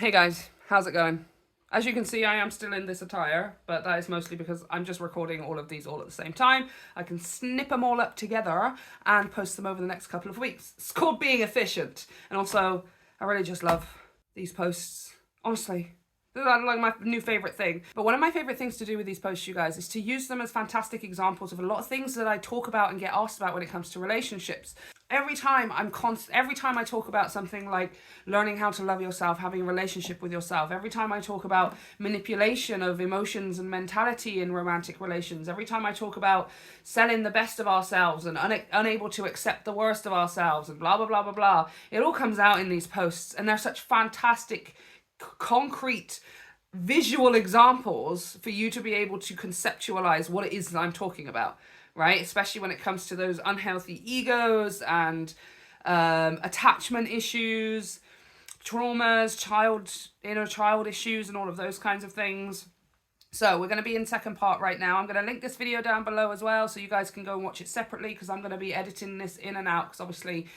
Hey guys, how's it going? As you can see, I am still in this attire, but that is mostly because I'm just recording all of these all at the same time. I can snip them all up together and post them over the next couple of weeks. It's called being efficient. And also, I really just love these posts. Honestly, they're like my new favourite thing. But one of my favourite things to do with these posts, you guys, is to use them as fantastic examples of a lot of things that I talk about and get asked about when it comes to relationships. Every time I talk about something like learning how to love yourself, having a relationship with yourself, every time I talk about manipulation of emotions and mentality in romantic relations, every time I talk about selling the best of ourselves and unable to accept the worst of ourselves and blah, blah, blah, blah, blah, it all comes out in these posts, and they're such fantastic, concrete, visual examples for you to be able to conceptualize what it is that I'm talking about. Right? Especially when it comes to those unhealthy egos and attachment issues, traumas, inner child issues, and all of those kinds of things. So we're going to be in second part right now. I'm going to link this video down below as well, so you guys can go and watch it separately, because I'm going to be editing this in and out, because obviously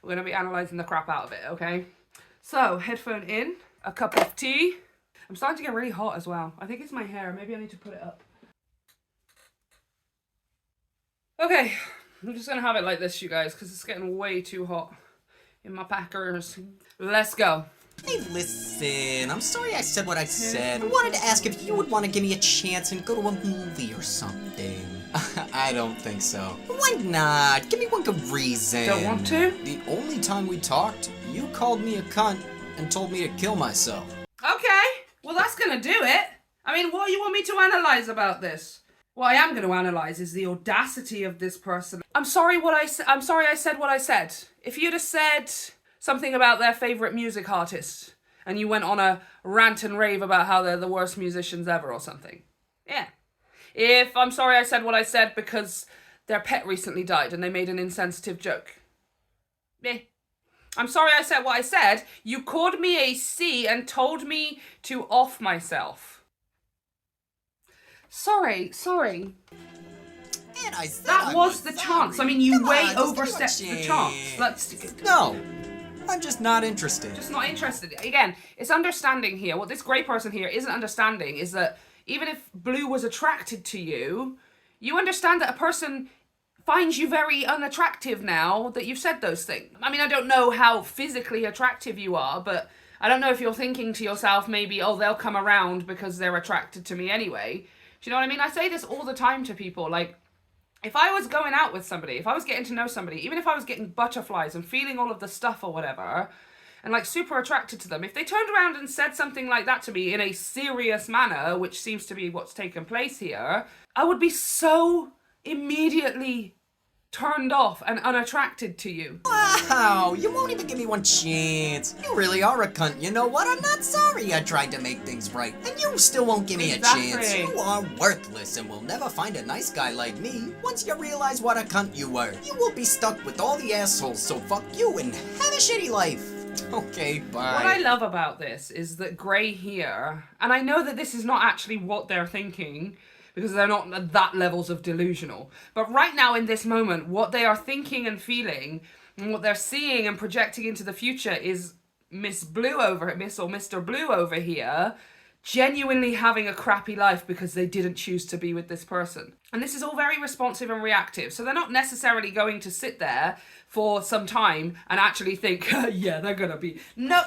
we're going to be analysing the crap out of it, okay? So, headphone in, a cup of tea. I'm starting to get really hot as well. I think it's my hair. Maybe I need to put it up. Okay, I'm just going to have it like this, you guys, because it's getting way too hot in my packers. Let's go. Hey, listen, I'm sorry I said what I said. I wanted to ask if you would want to give me a chance and go to a movie or something. I don't think so. Why not? Give me one good reason. Don't want to? The only time we talked, you called me a cunt and told me to kill myself. Okay, well that's going to do it. I mean, what do you want me to analyse about this? What I am going to analyse is the audacity of this person. I'm sorry I said what I said. If you'd have said something about their favourite music artist and you went on a rant and rave about how they're the worst musicians ever or something. Yeah. If I'm sorry I said what I said because their pet recently died and they made an insensitive joke. Yeah. I'm sorry I said what I said. You called me a C and told me to off myself. Sorry. And I said That was the chance. I mean, you way overstepped the chance. No, I'm just not interested. Just not interested. Again, it's understanding here. What this grey person here isn't understanding is that even if Blue was attracted to you, you understand that a person finds you very unattractive now that you've said those things. I mean, I don't know how physically attractive you are, but I don't know if you're thinking to yourself maybe, oh, they'll come around because they're attracted to me anyway. Do you know what I mean? I say this all the time to people, like, if I was going out with somebody, if I was getting to know somebody, even if I was getting butterflies and feeling all of the stuff or whatever, and like super attracted to them, if they turned around and said something like that to me in a serious manner, which seems to be what's taken place here, I would be so immediately turned off and unattracted to you. Wow, you won't even give me one chance. You really are a cunt. You know what? I'm not sorry I tried to make things right. And you still won't give me a chance. You are worthless and will never find a nice guy like me. Once you realize what a cunt you were, you will be stuck with all the assholes, so fuck you and have a shitty life. Okay, bye. What I love about this is that Grey here, and I know that this is not actually what they're thinking, because they're not at that levels of delusional. But right now, in this moment, what they are thinking and feeling, and what they're seeing and projecting into the future is Miss or Mr. Blue over here genuinely having a crappy life because they didn't choose to be with this person. And this is all very responsive and reactive. So they're not necessarily going to sit there for some time and actually think, yeah, they're going to be... No,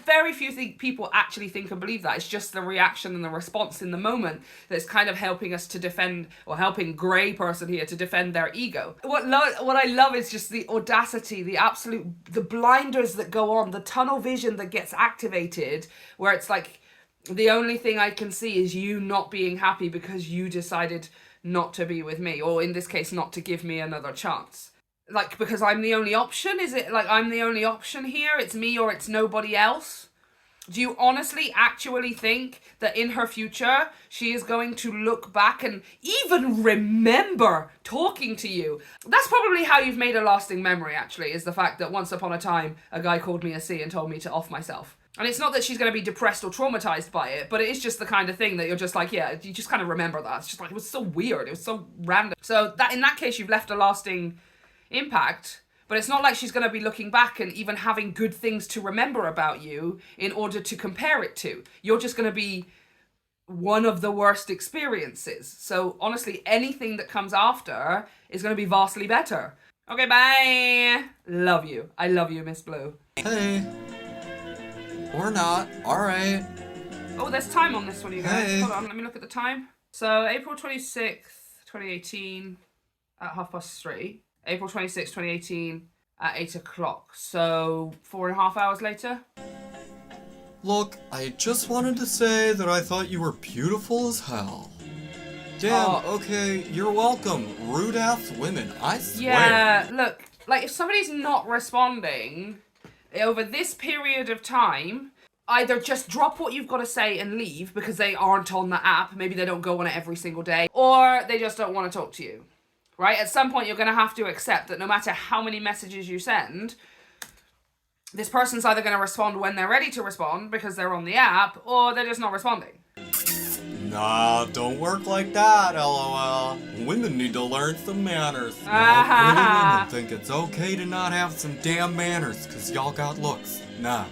very few people actually think and believe that. It's just the reaction and the response in the moment that's kind of helping us to defend, or helping Grey person here to defend their ego. What I love is just the audacity, the blinders that go on, the tunnel vision that gets activated, where it's like, the only thing I can see is you not being happy because you decided not to be with me, or in this case, not to give me another chance. Like, because I'm the only option? Is it like I'm the only option here? It's me or it's nobody else? Do you honestly actually think that in her future, she is going to look back and even remember talking to you? That's probably how you've made a lasting memory, actually, is the fact that once upon a time, a guy called me a C and told me to off myself. And it's not that she's going to be depressed or traumatized by it, but it is just the kind of thing that you're just like, yeah, you just kind of remember that. It's just like, it was so weird. It was so random. So that in that case, you've left a lasting impact. But it's not like she's going to be looking back and even having good things to remember about you in order to compare it to. You're just going to be one of the worst experiences. So honestly, anything that comes after is going to be vastly better. Okay, bye. Love you. I love you, Miss Blue. Hey. Or not. Alright. Oh, there's time on this one, you guys. Hey. Hold on, let me look at the time. So April 26th, 2018 at 3:30. April 26th, 2018 at 8 o'clock. So 4.5 hours later. Look, I just wanted to say that I thought you were beautiful as hell. Damn, okay, you're welcome, rude-ass women, I swear. Yeah, look, like if somebody's not responding over this period of time, either just drop what you've got to say and leave because they aren't on the app, maybe they don't go on it every single day, or they just don't want to talk to you. Right? At some point, you're going to have to accept that no matter how many messages you send, this person's either going to respond when they're ready to respond because they're on the app, or they're just not responding. Nah, don't work like that, LOL. Women need to learn some manners. Y'all pretty women think it's okay to not have some damn manners because y'all got looks. Nah,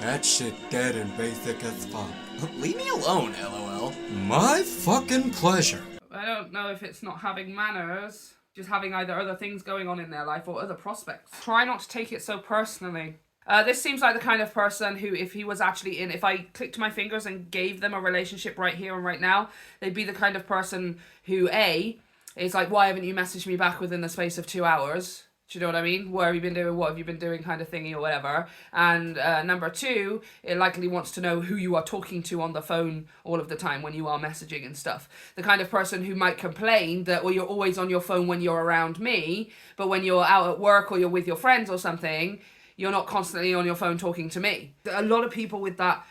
that shit dead and basic as fuck. Leave me alone, LOL. My fucking pleasure. I don't know if it's not having manners, just having either other things going on in their life or other prospects. Try not to take it so personally. This seems like the kind of person who, if he was actually if I clicked my fingers and gave them a relationship right here and right now, they'd be the kind of person who, A, is like, why haven't you messaged me back within the space of 2 hours? Do you know what I mean? What have you been doing? What have you been doing kind of thingy or whatever. And number two, it likely wants to know who you are talking to on the phone all of the time when you are messaging and stuff. The kind of person who might complain that, well, you're always on your phone when you're around me, but when you're out at work or you're with your friends or something, you're not constantly on your phone talking to me. A lot of people with that,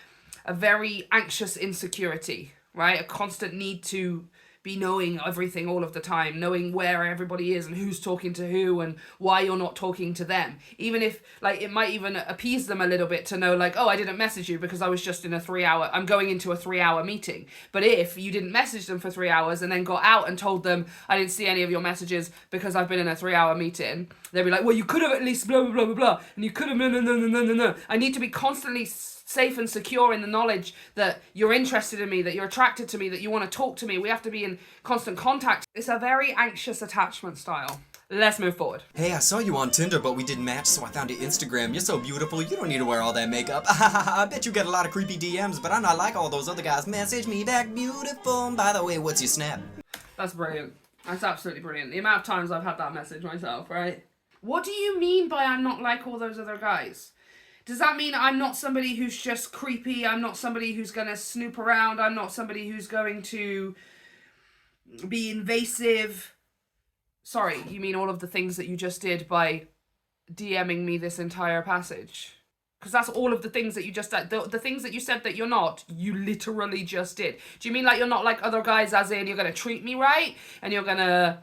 a very anxious insecurity, right? A constant need to be knowing everything all of the time, knowing where everybody is and who's talking to who and why you're not talking to them. Even if, like, it might even appease them a little bit to know, like, oh, I didn't message you because I was just in I'm going into a 3-hour meeting. But if you didn't message them for 3 hours and then got out and told them, I didn't see any of your messages because I've been in a 3-hour meeting, they'd be like, well, you could have at least blah, blah, blah, blah, blah, and you could have no. I need to be constantly safe and secure in the knowledge that you're interested in me, that you're attracted to me, that you want to talk to me. We have to be in constant contact. It's a very anxious attachment style. Let's move forward. Hey, I saw you on Tinder, but we didn't match, so I found your Instagram. You're so beautiful, you don't need to wear all that makeup. I bet you get a lot of creepy DMs, but I'm not like all those other guys. Message me back, beautiful. By the way, what's your snap? That's brilliant. That's absolutely brilliant. The amount of times I've had that message myself, right? What do you mean by I'm not like all those other guys? Does that mean I'm not somebody who's just creepy? I'm not somebody who's going to snoop around? I'm not somebody who's going to be invasive? Sorry, you mean all of the things that you just did by DMing me this entire passage? Because that's all of the things that you just did. The things that you said that you're not, you literally just did. Do you mean like you're not like other guys as in you're going to treat me right? And you're going to,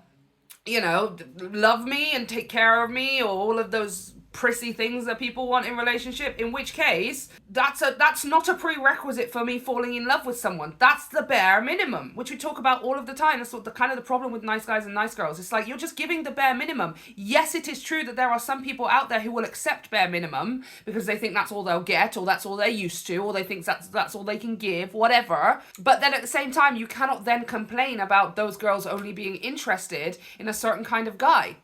you know, love me and take care of me, or all of those prissy things that people want in relationship, in which case that's not a prerequisite for me falling in love with someone. That's the bare minimum, which we talk about all of the time. That's what the kind of the problem with nice guys and nice girls. It's like you're just giving the bare minimum. Yes, it is true that there are some people out there who will accept bare minimum because they think that's all they'll get, or that's all they're used to, or they think that's all they can give, whatever. But then at the same time, you cannot then complain about those girls only being interested in a certain kind of guy.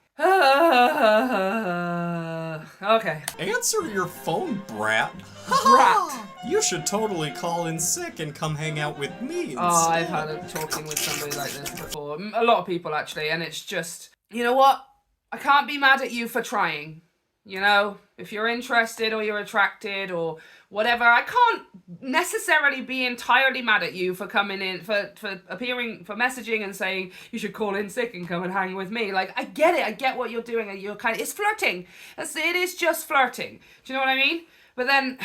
Okay. Answer your phone, brat. Brat. You should totally call in sick and come hang out with me instead. Oh, I've had a talking with somebody like this before. A lot of people, actually, and it's just, you know what? I can't be mad at you for trying. You know, if you're interested or you're attracted or whatever, I can't necessarily be entirely mad at you for coming in, for appearing, for messaging and saying you should call in sick and come and hang with me. Like, I get it. I get what you're doing. And you're it's flirting. It is just flirting. Do you know what I mean? But then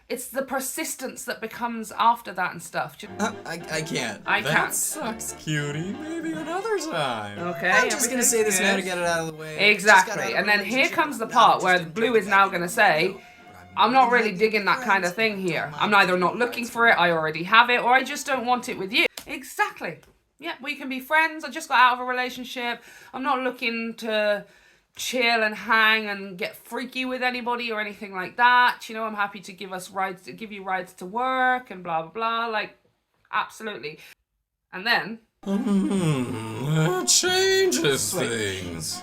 it's the persistence that becomes after that and stuff. I can't. I That can't. sucks, cutie. Maybe another time. Okay. I'm just gonna say this everything's now to good. get it out of the way. Exactly. And then here comes the part where Blue is now going to say, I'm not really digging that kind of thing here. I'm either not looking for it, I already have it, or I just don't want it with you. Exactly. Yeah, we can be friends. I just got out of a relationship. I'm not looking to chill and hang and get freaky with anybody or anything like that. You know, I'm happy to give you rides to work and blah, blah, blah. Like, absolutely. And then... That changes things.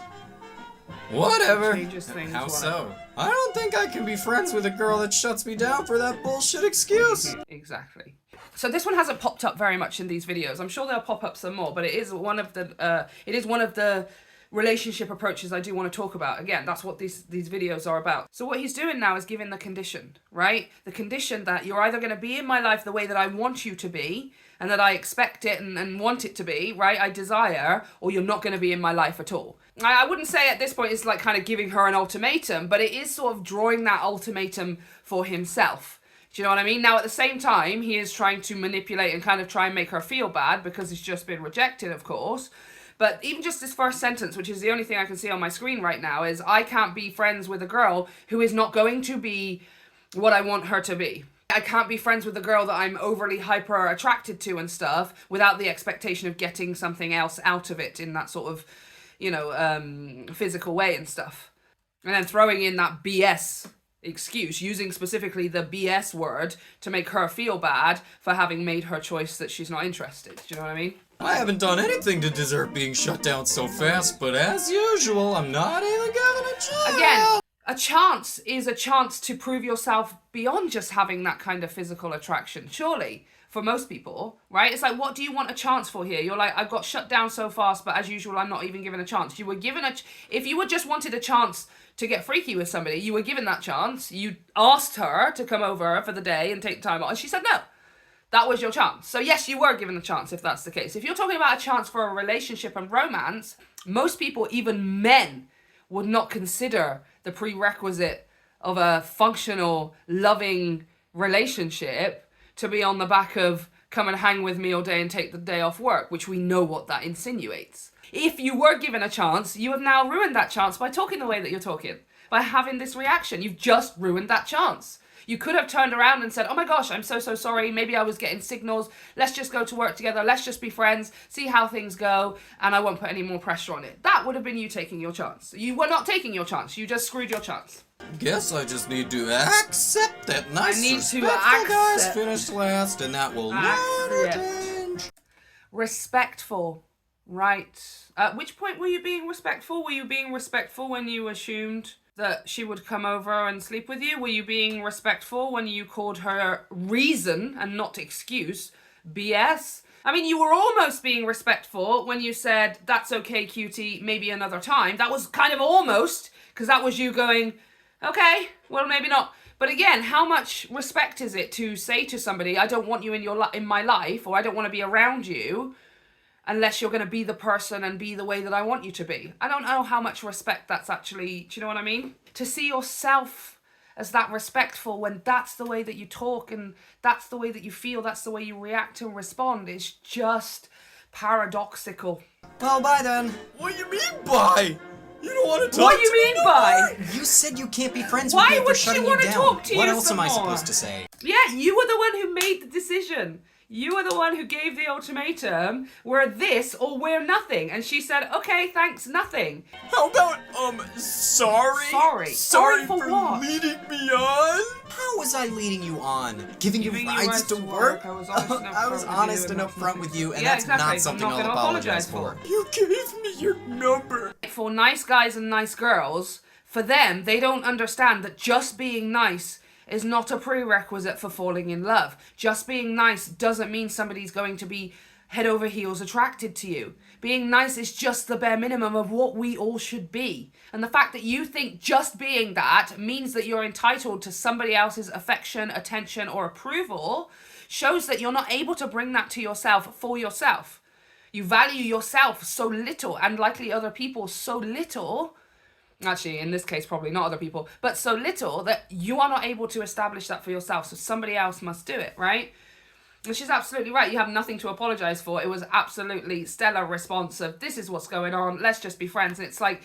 Whatever. Changes things, How whatever. so? I don't think I can be friends with a girl that shuts me down for that bullshit excuse. Exactly. So this one hasn't popped up very much in these videos. I'm sure they'll pop up some more, but it is one of the relationship approaches I do want to talk about. Again, that's what these videos are about. So what he's doing now is giving the condition, right? The condition that you're either going to be in my life the way that I want you to be, and that I expect it and want it to be, right? I desire, or you're not going to be in my life at all. I wouldn't say at this point it's like kind of giving her an ultimatum, but it is sort of drawing that ultimatum for himself. Do you know what I mean? Now, at the same time, he is trying to manipulate and kind of try and make her feel bad because he's just been rejected, of course. But even just this first sentence, which is the only thing I can see on my screen right now, is I can't be friends with a girl who is not going to be what I want her to be. I can't be friends with a girl that I'm overly hyper attracted to and stuff without the expectation of getting something else out of it in that sort of, you know, physical way and stuff. And then throwing in that BS excuse, using specifically the BS word to make her feel bad for having made her choice that she's not interested. Do you know what I mean? I haven't done anything to deserve being shut down so fast, but as usual, I'm not even given a chance. Again, a chance is a chance to prove yourself beyond just having that kind of physical attraction, surely, for most people, right? It's like, what do you want a chance for here? You're like, I've got shut down so fast, but as usual, I'm not even given a chance. You were given if you were just wanted a chance to get freaky with somebody, you were given that chance. You asked her to come over for the day and take time off, and she said no. That was your chance. So yes, you were given a chance if that's the case. If you're talking about a chance for a relationship and romance, most people, even men, would not consider the prerequisite of a functional, loving relationship to be on the back of come and hang with me all day and take the day off work, which we know what that insinuates. If you were given a chance, you have now ruined that chance by talking the way that you're talking, by having this reaction. You've just ruined that chance. You could have turned around and said, oh my gosh, I'm so sorry. Maybe I was getting signals. Let's just go to work together. Let's just be friends, see how things go, and I won't put any more pressure on it. That would have been you taking your chance. You were not taking your chance. You just screwed your chance. Guess I just need to accept that nice respectful guys finished last, and that will never change. Respectful. Right. At which point were you being respectful? Were you being respectful when you assumed that she would come over and sleep with you? Were you being respectful when you called her reason and not excuse BS? I mean, you were almost being respectful when you said, that's okay, cutie, maybe another time. That was kind of almost, because that was you going, okay, well, maybe not. But again, how much respect is it to say to somebody, I don't want you in my life, or I don't want to be around you, unless you're going to be the person and be the way that I want you to be. I don't know how much respect that's actually, do you know what I mean? To see yourself as that respectful when that's the way that you talk and that's the way that you feel, that's the way you react and respond is just paradoxical. Well, bye then. What do you mean by? You don't want to talk What do you mean by? You said you can't be friends Why with me for would she shutting you wanna down. talk to What you else some am I more? supposed to say? Yeah, you were the one who made the decision. You were the one who gave the ultimatum. We're this or we're nothing. And she said, okay, thanks, nothing. How about, sorry? Sorry. Sorry for what? leading me on? How was I leading you on? Giving you Giving you rides rides to to work? work. I was honest enough I was front with honest you and and upfront with you, and Yeah, that's exactly. not I'm something not I'll gonna apologize apologize for. You gave me your number. For nice guys and nice girls, for them, they don't understand that just being nice is not a prerequisite for falling in love. Just being nice doesn't mean somebody's going to be head over heels attracted to you. Being nice is just the bare minimum of what we all should be. And the fact that you think just being that means that you're entitled to somebody else's affection, attention, or approval shows that you're not able to bring that to yourself for yourself. You value yourself so little, and likely other people so little, actually in this case probably not other people, but so little that you are not able to establish that for yourself, so somebody else must do it, right? And she's absolutely right. You have nothing to apologize for. It was absolutely stellar response of, this is what's going on, let's just be friends. And it's like,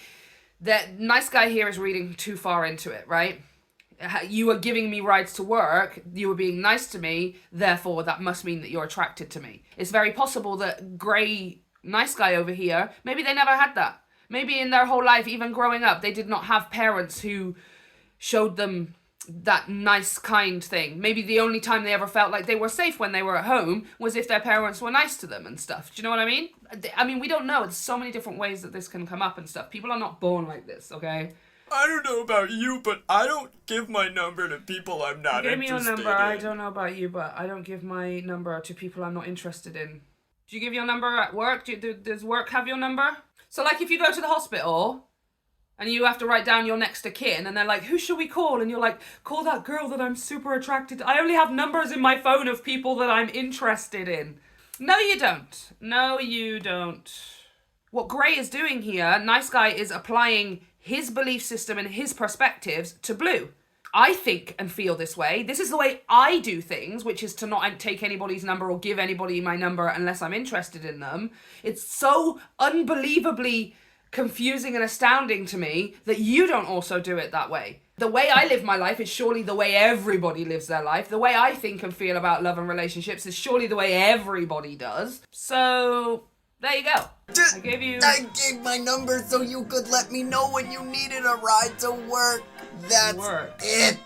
the nice guy here is reading too far into it, right? You were giving me rides to work, you were being nice to me, therefore that must mean that you're attracted to me. It's very possible that grey nice guy over here, maybe they never had that. Maybe in their whole life, even growing up, they did not have parents who showed them that nice, kind thing. Maybe the only time they ever felt like they were safe when they were at home was if their parents were nice to them and stuff. Do you know what I mean? I mean, we don't know. There's so many different ways that this can come up and stuff. People are not born like this, okay? I don't know about you, but I don't give my number to people I'm not Give me your interested number. in. I don't know about you, but I don't give my number to people I'm not interested in. Do you give your number at work? Does work have your number? So, like, if you go to the hospital and you have to write down your next of kin, and they're like, who should we call? And you're like, call that girl that I'm super attracted to. I only have numbers in my phone of people that I'm interested in. No, you don't. No, you don't. What Gray is doing here, Nice Guy is applying his belief system and his perspectives to Blue. I think and feel this way. This is the way I do things, which is to not take anybody's number or give anybody my number unless I'm interested in them. It's so unbelievably confusing and astounding to me that you don't also do it that way. The way I live my life is surely the way everybody lives their life. The way I think and feel about love and relationships is surely the way everybody does. So, there you go. I gave my number so you could let me know when you needed a ride to work. That's it.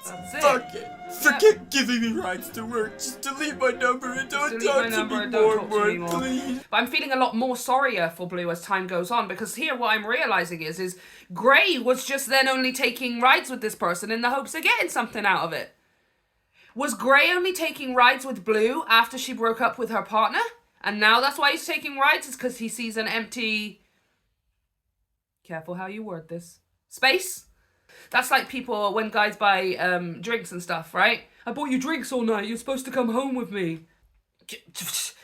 Fuck it. Forget giving me rides to work. Just delete my number and don't talk to me more, please. But I'm feeling a lot more sorrier for Blue as time goes on, because here what I'm realizing is Gray was just then only taking rides with this person in the hopes of getting something out of it. Was Gray only taking rides with Blue after she broke up with her partner? And now that's why he's taking rides, is because he sees an empty... Careful how you word this. Space? That's like people, when guys buy drinks and stuff, right? I bought you drinks all night, you're supposed to come home with me. If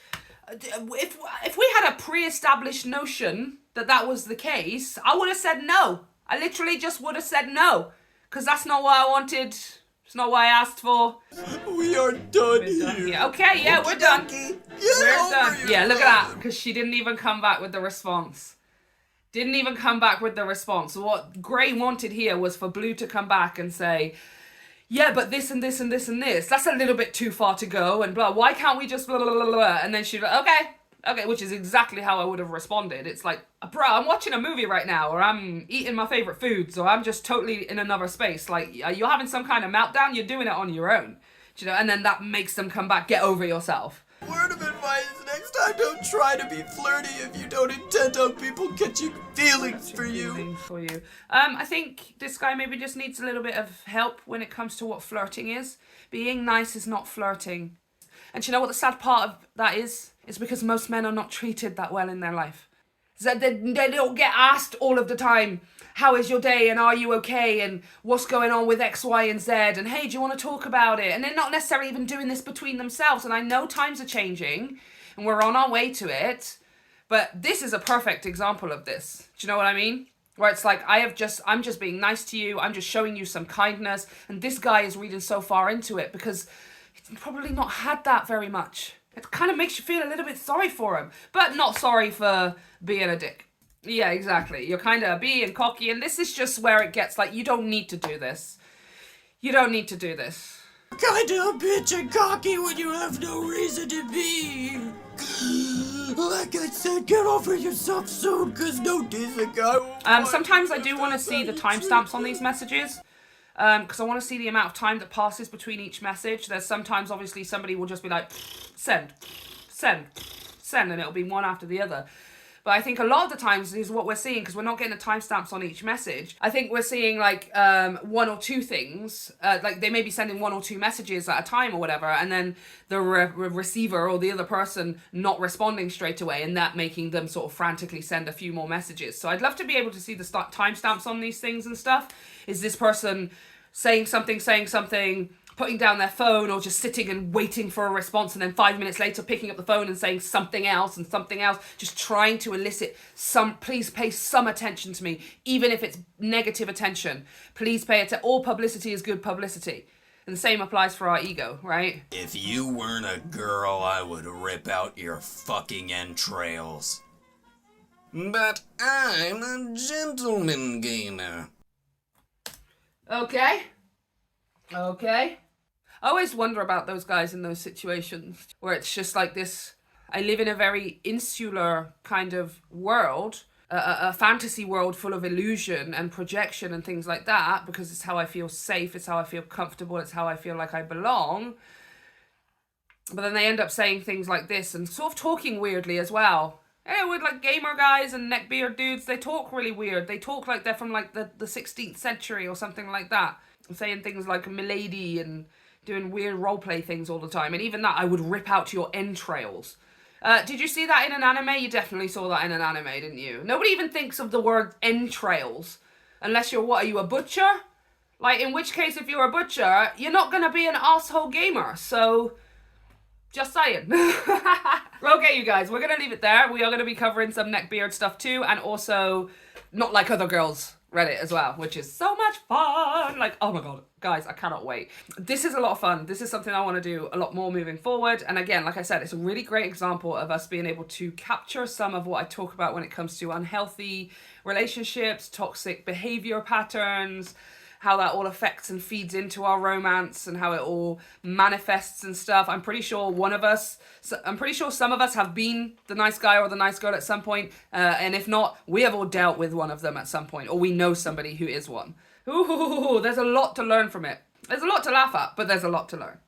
we had a pre-established notion that that was the case, I would have said no. I literally just would have said no. Because that's not what I wanted. It's not what I asked for. We are done here. Okay, yeah, we're done. We're done. Yeah, look at that. Because she didn't even come back with the response. Didn't even come back with the response. So what Gray wanted here was for Blue to come back and say, yeah, but this and this and this and this. That's a little bit too far to go and blah. Why can't we just blah, blah, blah, blah. And then she'd be like, okay, which is exactly how I would have responded. It's like, bro, I'm watching a movie right now, or I'm eating my favorite foods, or I'm just totally in another space. Like, you're having some kind of meltdown, you're doing it on your own. You know, and then that makes them come back, get over yourself. Word of advice, next time don't try to be flirty if you don't intend on people catching feelings for you. I think this guy maybe just needs a little bit of help when it comes to what flirting is. Being nice is not flirting. And do you know what the sad part of that is? It's because most men are not treated that well in their life. That they don't get asked all of the time, how is your day and are you okay and what's going on with X, Y, and Z and hey, do you want to talk about it? And they're not necessarily even doing this between themselves. And I know times are changing and we're on our way to it, but this is a perfect example of this. Do you know what I mean? Where it's like, I'm just being nice to you, I'm just showing you some kindness, and this guy is reading so far into it because he's probably not had that very much. It kind of makes you feel a little bit sorry for him, but not sorry for being a dick. Yeah, exactly. You're kind of being cocky, and this is just where it gets like, you don't need to do this. You don't need to do this. Kinda a bitch and cocky when you have no reason to be. Like I said, get over yourself soon, cause no decent guy will sometimes I do want to see the timestamps on these messages. Because I want to see the amount of time that passes between each message. There's sometimes, obviously, somebody will just be like, send, and it'll be one after the other. But I think a lot of the times is what we're seeing, because we're not getting the timestamps on each message. I think we're seeing like one or two things, like they may be sending one or two messages at a time or whatever, and then the receiver or the other person not responding straight away, and that making them sort of frantically send a few more messages. So I'd love to be able to see the timestamps on these things and stuff. Is this person saying something, putting down their phone, or just sitting and waiting for a response, and then 5 minutes later picking up the phone and saying something else, just trying to elicit please pay some attention to me, even if it's negative attention. Please pay attention. All publicity is good publicity. And the same applies for our ego, right? If you weren't a girl, I would rip out your fucking entrails. But I'm a gentleman gamer. Okay. I always wonder about those guys in those situations where it's just like this. I live in a very insular kind of world a fantasy world full of illusion and projection and things like that, because it's how I feel safe, it's how I feel comfortable, it's how I feel like I belong. But then they end up saying things like this and sort of talking weirdly as well. With like gamer guys and neckbeard dudes, they talk really weird. They talk like they're from like the 16th century or something like that. Saying things like milady and doing weird roleplay things all the time. And even that, I would rip out your entrails. Did you see that in an anime? You definitely saw that in an anime, didn't you? Nobody even thinks of the word entrails. Unless you're, what, are you a butcher? Like, in which case, if you're a butcher, you're not gonna be an asshole gamer. So, just saying. Okay, you guys, we're gonna leave it there. We are gonna be covering some neckbeard stuff too, and also Not Like Other Girls Reddit as well, which is so much fun. Like, oh my god, guys, I cannot wait. This is a lot of fun. This is something I want to do a lot more moving forward. And again, like I said, it's a really great example of us being able to capture some of what I talk about when it comes to unhealthy relationships, toxic behavior patterns, how that all affects and feeds into our romance and how it all manifests and stuff. I'm pretty sure some of us have been the nice guy or the nice girl at some point. And if not, we have all dealt with one of them at some point, or we know somebody who is one. Ooh, there's a lot to learn from it. There's a lot to laugh at, but there's a lot to learn.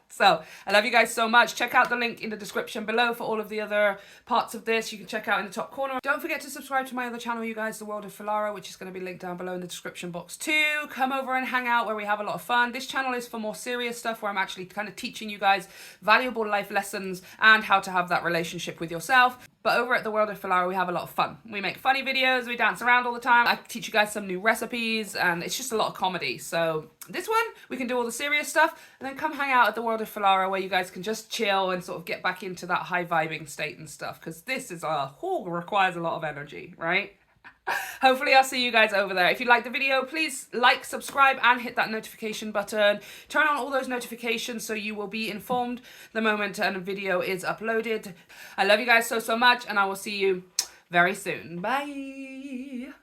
So, I love you guys so much. Check out the link in the description below for all of the other parts of this. You can check out in the top corner. Don't forget to subscribe to my other channel, you guys, The World of Filara, which is going to be linked down below in the description box too. Come over and hang out where we have a lot of fun. This channel is for more serious stuff where I'm actually kind of teaching you guys valuable life lessons and how to have that relationship with yourself. But over at The World of Filara, we have a lot of fun. We make funny videos, we dance around all the time. I teach you guys some new recipes, and it's just a lot of comedy. So this one, we can do all the serious stuff, and then come hang out at The World of Filara where you guys can just chill and sort of get back into that high vibing state and stuff, because this is requires a lot of energy, right? Hopefully I'll see you guys over there. If you liked the video, please like, subscribe, and hit that notification button. Turn on all those notifications so you will be informed the moment a video is uploaded. I love you guys so much, and I will see you very soon. Bye!